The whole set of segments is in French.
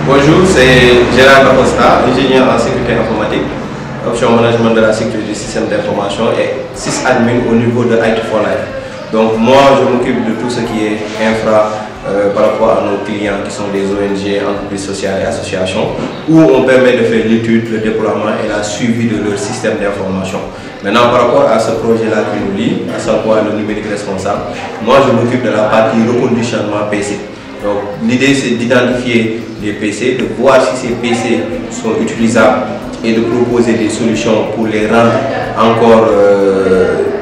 Bonjour, c'est Gérard Bacosta, ingénieur en sécurité informatique, option management de la sécurité du système d'information et sysadmin au niveau de IT for Life. Donc moi, je m'occupe de tout ce qui est infra par rapport à nos clients qui sont des ONG, entreprises sociales et associations, où on permet de faire l'étude, le déploiement et la suivi de leur système d'information. Maintenant, par rapport à ce projet-là qui nous lie, à savoir le numérique responsable, moi je m'occupe de la partie reconditionnement PC. Donc l'idée c'est d'identifier les PC, de voir si ces PC sont utilisables et de proposer des solutions pour les rendre encore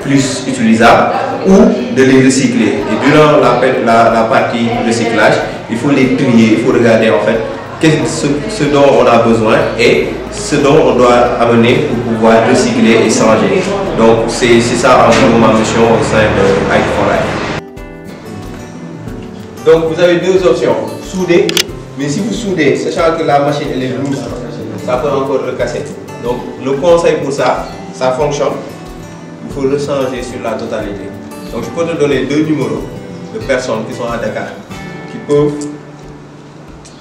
plus utilisables ou de les recycler. Et durant la partie recyclage, il faut les trier, il faut regarder en fait ce dont on a besoin et ce dont on doit amener pour pouvoir recycler et changer. Donc c'est ça en gros ma mission au sein de IT for Life. Donc vous avez deux options, souder, mais si vous soudez, sachant que la machine elle est lourde, ça peut encore le casser. Donc le conseil pour ça, ça fonctionne, il faut le changer sur la totalité. Donc je peux te donner deux numéros de personnes qui sont à Dakar, qui peuvent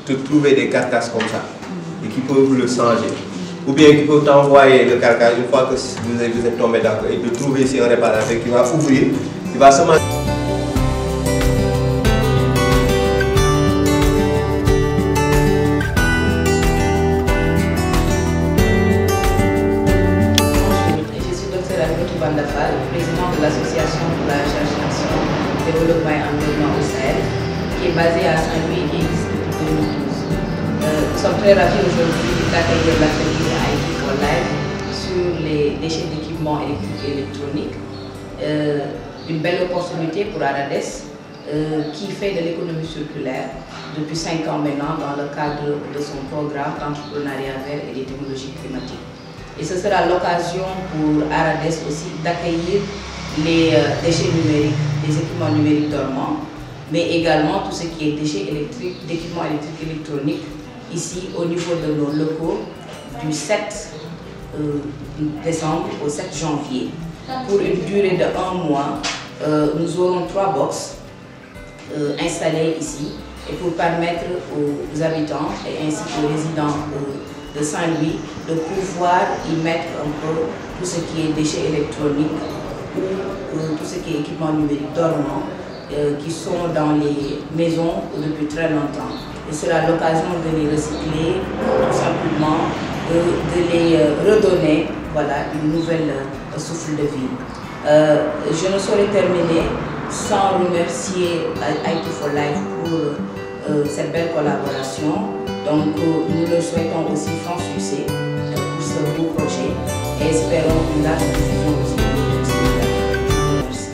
te trouver des carcasses comme ça, et qui peuvent le changer. Ou bien qui peuvent t'envoyer le carcasse une fois que vous êtes tombé d'accord, et de trouver ici un réparateur qui va ouvrir, qui va se mettre. Président de l'association pour la recherche, développement et environnement au Sahel, qui est basée à Saint-Louis et qui existe depuis 2012. Nous sommes très ravis aujourd'hui d'accueillir l'atelier IT for Life sur les déchets d'équipements électriques et électroniques. Une belle opportunité pour Arades qui fait de l'économie circulaire depuis 5 ans maintenant dans le cadre de son programme d'entrepreneuriat vert et des technologies climatiques. Et ce sera l'occasion pour Arades aussi d'accueillir les déchets numériques, les équipements numériques dormants, mais également tout ce qui est déchets électriques, d'équipements électriques et électroniques, ici au niveau de nos locaux du 7 décembre au 7 janvier. Pour une durée de 1 mois, nous aurons 3 box installées ici et pour permettre aux habitants et ainsi qu'aux résidents de Saint-Louis de pouvoir y mettre un peu tout ce qui est déchets électroniques ou tout ce qui est équipement numérique dormant qui sont dans les maisons depuis très longtemps. Et ce sera l'occasion de les recycler, tout simplement, de les redonner voilà, une nouvelle souffle de vie. Je ne saurais terminer sans remercier IT for Life pour cette belle collaboration. Donc nous le souhaitons aussi franc succès pour ce beau projet et espérons une large diffusion aussi de notre spectacle. Merci.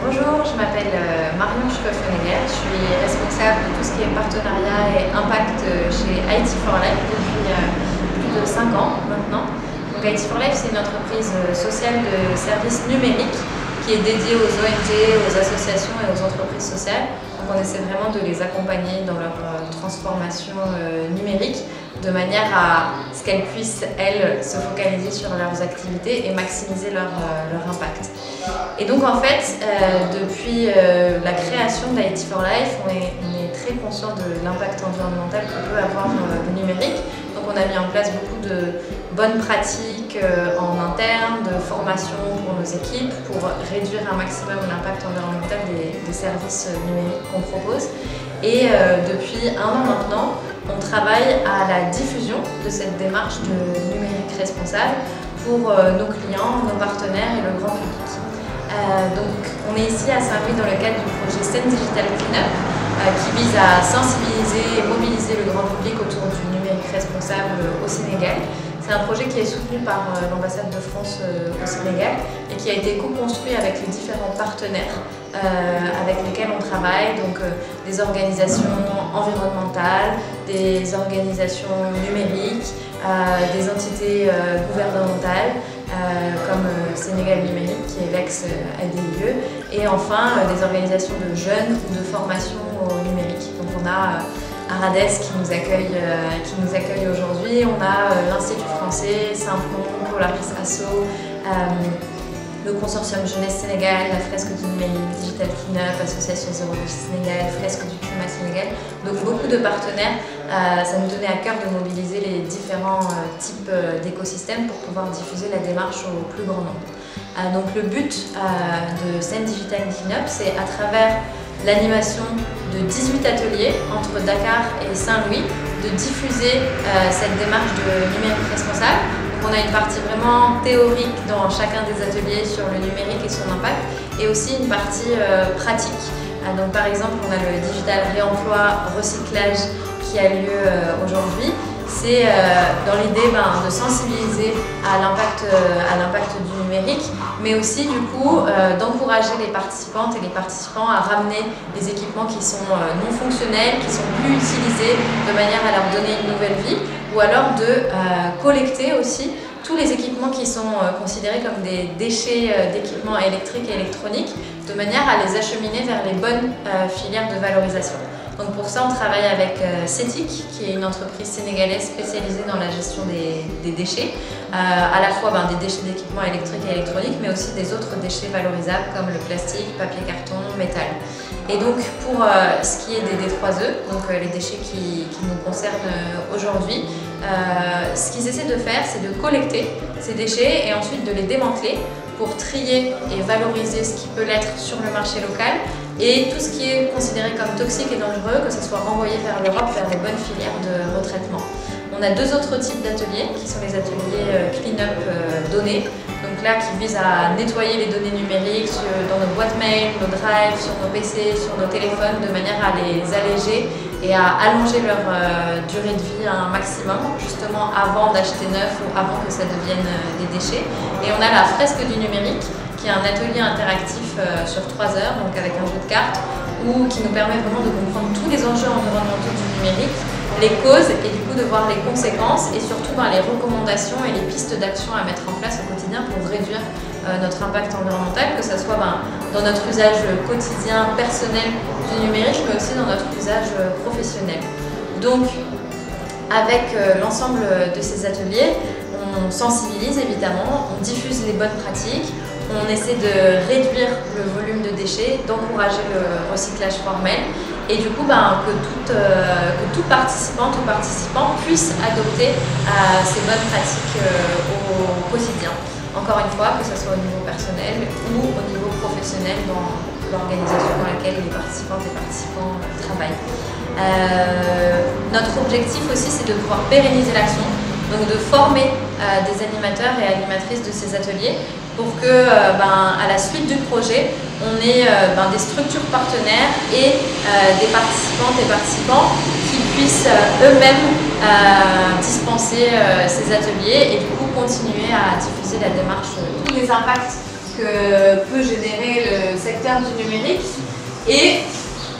Bonjour, je m'appelle Marion Schroeffenegger, je suis responsable de tout ce qui est partenariat et impact chez IT for Life depuis plus de 5 ans maintenant. Donc IT for Life, c'est une entreprise sociale de services numériques qui est dédiée aux ONG, aux associations et aux entreprises sociales. Donc on essaie vraiment de les accompagner dans leur transformation numérique de manière à ce qu'elles puissent, elles, se focaliser sur leurs activités et maximiser leur impact. Et donc en fait, depuis la création d'IT for Life, on est très conscient de l'impact environnemental que peut avoir le numérique. Donc on a mis en place beaucoup de bonnes pratiques en interne, de formation pour nos équipes, pour réduire un maximum l'impact environnemental des services numériques qu'on propose. Et depuis 1 an maintenant, on travaille à la diffusion de cette démarche de numérique responsable pour nos clients, nos partenaires et le grand public. Donc on est ici à Saint-Louis dans le cadre du projet Sen Digital Cleanup qui vise à sensibiliser et mobiliser le grand public autour du numérique responsable au Sénégal. C'est un projet qui est soutenu par l'ambassade de France au Sénégal et qui a été co-construit avec les différents partenaires avec lesquels on travaille, donc des organisations environnementales, des organisations numériques, des entités gouvernementales comme Sénégal Numérique qui est l'ex-ADIE et enfin des organisations de jeunes ou de formation au numérique. Donc on a Arades qui nous accueille aujourd'hui. On a l'Institut français, Saint-Plon, Polaris Asso, le Consortium Jeunesse Sénégal, la Fresque du Numérique, Digital Cleanup, Association Zéro Déchet Sénégal, Fresque du Climat Sénégal. Donc beaucoup de partenaires. Ça nous tenait à cœur de mobiliser les différents types d'écosystèmes pour pouvoir diffuser la démarche au plus grand nombre. Donc le but de Scène Digital Cleanup, c'est à travers l'animation de 18 ateliers entre Dakar et Saint-Louis, de diffuser cette démarche de numérique responsable. Donc on a une partie vraiment théorique dans chacun des ateliers sur le numérique et son impact, et aussi une partie pratique. Donc par exemple, on a le digital réemploi, recyclage qui a lieu aujourd'hui. C'est dans l'idée de sensibiliser à l'impact du numérique, mais aussi du coup d'encourager les participantes et les participants à ramener des équipements qui sont non fonctionnels, qui sont plus utilisés, de manière à leur donner une nouvelle vie, ou alors de collecter aussi tous les équipements qui sont considérés comme des déchets d'équipements électriques et électroniques, de manière à les acheminer vers les bonnes filières de valorisation. Donc pour ça, on travaille avec CETIC, qui est une entreprise sénégalaise spécialisée dans la gestion des déchets, à la fois des déchets d'équipements électriques et électroniques, mais aussi des autres déchets valorisables comme le plastique, papier, carton, métal. Et donc pour ce qui est des D3E, donc les déchets qui nous concernent aujourd'hui, ce qu'ils essaient de faire, c'est de collecter ces déchets et ensuite de les démanteler pour trier et valoriser ce qui peut l'être sur le marché local, et tout ce qui est considéré comme toxique et dangereux, que ce soit renvoyé vers l'Europe, vers les bonnes filières de retraitement. On a deux autres types d'ateliers, qui sont les ateliers clean-up données, donc là qui visent à nettoyer les données numériques dans nos boîtes mail, nos drives, sur nos PC, sur nos téléphones, de manière à les alléger et à allonger leur durée de vie à un maximum, justement avant d'acheter neuf ou avant que ça devienne des déchets. Et on a la fresque du numérique, qui est un atelier interactif sur 3 heures, donc avec un jeu de cartes, qui nous permet vraiment de comprendre tous les enjeux environnementaux du numérique, les causes et du coup de voir les conséquences et surtout les recommandations et les pistes d'action à mettre en place au quotidien pour réduire notre impact environnemental, que ce soit dans notre usage quotidien personnel du numérique, mais aussi dans notre usage professionnel. Donc avec l'ensemble de ces ateliers, on sensibilise évidemment, on diffuse les bonnes pratiques, on essaie de réduire le volume de déchets, d'encourager le recyclage formel et du coup que tout participante ou participant puisse adopter ces bonnes pratiques au quotidien. Encore une fois, que ce soit au niveau personnel ou au niveau professionnel dans l'organisation dans laquelle les participantes et participants travaillent. Notre objectif aussi, c'est de pouvoir pérenniser l'action, donc de former des animateurs et animatrices de ces ateliers pour que, à la suite du projet, on ait des structures partenaires et des participantes et participants qui puissent eux-mêmes dispenser ces ateliers et du coup continuer à diffuser la démarche. Tous les impacts que peut générer le secteur du numérique. Et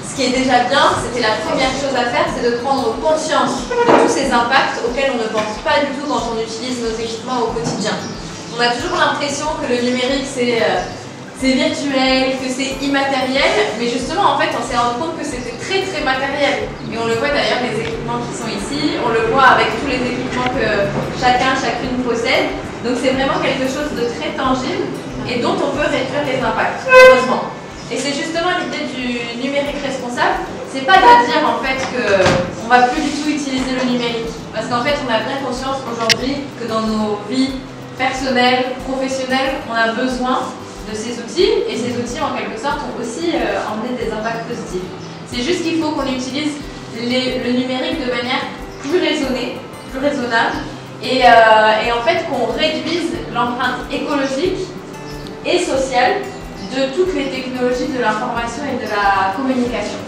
ce qui est déjà bien, c'était la première chose à faire, c'est de prendre conscience de tous ces impacts auxquels on ne pense pas du tout quand on utilise nos équipements au quotidien. On a toujours l'impression que le numérique c'est virtuel, que c'est immatériel, mais justement en fait on s'est rendu compte que c'était très matériel. Et on le voit d'ailleurs les équipements qui sont ici, on le voit avec tous les équipements que chacune possède. Donc c'est vraiment quelque chose de très tangible et dont on peut réduire les impacts, heureusement. Et c'est justement l'idée du numérique responsable, c'est pas de dire en fait qu'on va plus du tout utiliser le numérique. Parce qu'en fait on a bien conscience aujourd'hui que dans nos vies personnelles, professionnelles, on a besoin de ces outils et ces outils en quelque sorte ont aussi emmené des impacts positifs. C'est juste qu'il faut qu'on utilise le numérique de manière plus raisonnée, plus raisonnable et en fait qu'on réduise l'empreinte écologique et sociale de toutes les technologies de l'information et de la communication.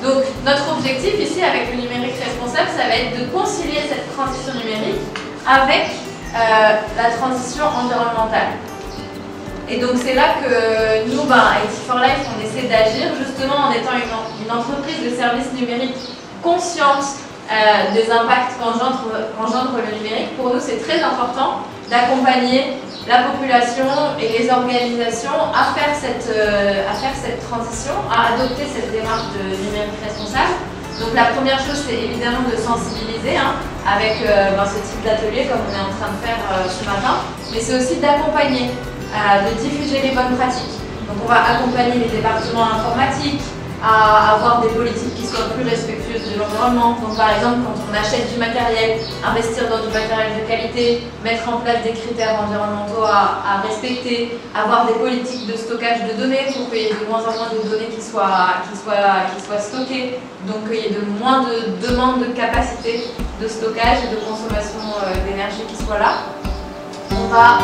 Donc notre objectif ici avec le numérique responsable, ça va être de concilier cette transition numérique avec la transition environnementale. Et donc c'est là que nous, IT4Life, on essaie d'agir justement en étant une entreprise de services numériques consciente des impacts qu'engendre le numérique. Pour nous, c'est très important d'accompagner la population et les organisations à faire cette transition, à adopter cette démarche de numérique responsable, Donc la première chose, c'est évidemment de sensibiliser avec ce type d'atelier comme on est en train de faire ce matin, mais c'est aussi d'accompagner, de diffuser les bonnes pratiques. Donc on va accompagner les départements informatiques à avoir des politiques qui soient plus respectueuses de l'environnement. Donc par exemple, quand on achète du matériel, investir dans du matériel de qualité, mettre en place des critères environnementaux à respecter, avoir des politiques de stockage de données pour qu'il y ait de moins en moins de données qui soient stockées, donc qu'il y ait de moins de demandes de capacité de stockage et de consommation d'énergie qui soient là. On va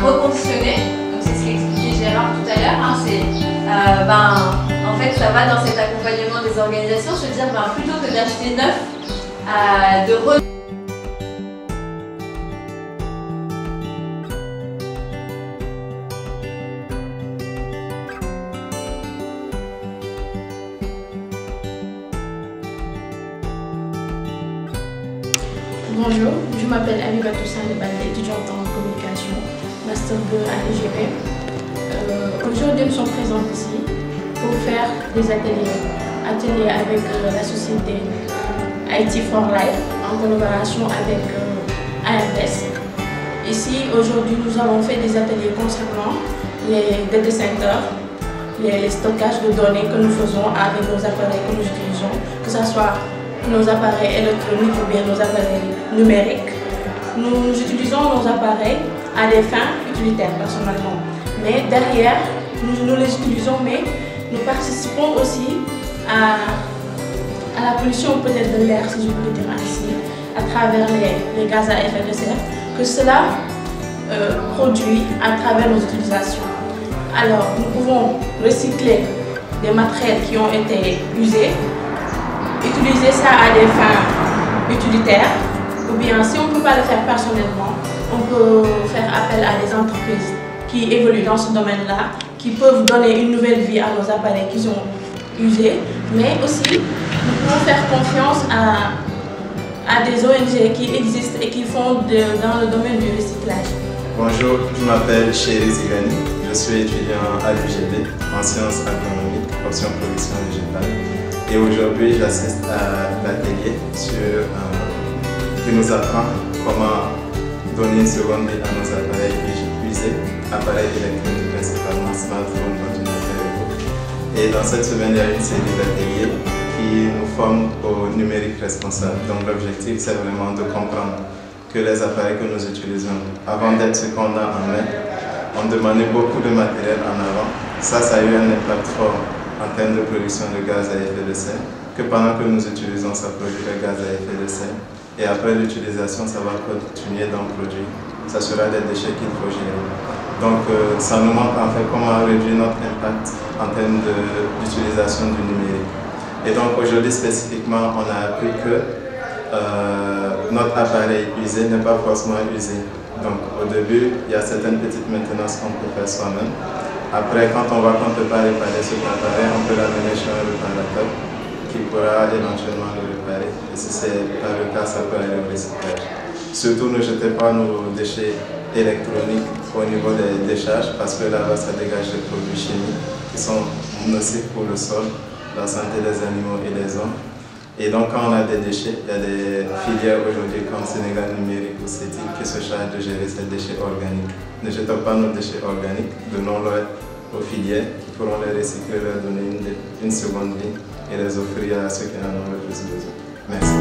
reconditionner, donc c'est ce qu'expliquait Gérard tout à l'heure, en fait, ça va dans cet accompagnement des organisations, se dire plutôt que d'acheter neuf, de Bonjour, je m'appelle Abiba Toussaint Lebane, étudiante en communication, Master 2 à l'IGP. Aujourd'hui, nous sommes présents ici pour faire des ateliers avec la société IT for Life en collaboration avec AMS. Ici, aujourd'hui, nous avons fait des ateliers concernant les data centers, les stockages de données que nous faisons avec nos appareils que nous utilisons, que ce soit nos appareils électroniques ou bien nos appareils numériques. Nous utilisons nos appareils à des fins utilitaires personnellement, mais derrière, nous les utilisons, mais nous participons aussi à la pollution peut-être de l'air, si je peux le dire ainsi, à travers les gaz à effet de serre, que cela produit à travers nos utilisations. Alors, nous pouvons recycler des matériels qui ont été usés, utiliser ça à des fins utilitaires, ou bien si on ne peut pas le faire personnellement, on peut faire appel à des entreprises qui évoluent dans ce domaine-là, qui peuvent donner une nouvelle vie à nos appareils qui sont usés, mais aussi nous pouvons faire confiance à des ONG qui existent et qui font dans le domaine du recyclage. Bonjour, je m'appelle Chéri Zigani, je suis étudiant à l'UGB en sciences agronomiques, option production végétale. Et aujourd'hui, j'assiste à l'atelier qui nous apprend comment donner une seconde vie à nos appareils usés, appareils électroniques principalement, smartphones, ordinateurs et dans cette semaine, il y a une série d'ateliers qui nous forment au numérique responsable. Donc l'objectif, c'est vraiment de comprendre que les appareils que nous utilisons, avant d'être ce qu'on a en main, on demandait beaucoup de matériel en avant. Ça a eu un impact fort en termes de production de gaz à effet de serre, que pendant que nous utilisons, ça produit le gaz à effet de serre. Et après l'utilisation, ça va continuer d'en produire. Ça sera des déchets qu'il faut gérer. Donc ça nous montre en fait comment réduire notre impact en termes d'utilisation du numérique. Et donc aujourd'hui spécifiquement, on a appris que notre appareil usé n'est pas forcément usé. Donc au début, il y a certaines petites maintenances qu'on peut faire soi-même. Après, quand on voit qu'on ne peut pas réparer cet appareil, on peut l'amener chez un réparateur qui pourra éventuellement le réparer. Et si c'est pas le cas, ça peut aller au recyclage. Surtout, ne jetez pas nos déchets électroniques au niveau des décharges parce que là-bas, ça dégage des produits chimiques qui sont nocifs pour le sol, la santé des animaux et des hommes. Et donc, quand on a des déchets, il y a des filières aujourd'hui comme Sénégal Numérique ou CETI qui se chargent de gérer ces déchets organiques. Ne jetons pas nos déchets organiques, donnons-les aux filières qui pourront les recycler, leur donner une seconde vie et les offrir à ceux qui en ont le plus besoin. Merci.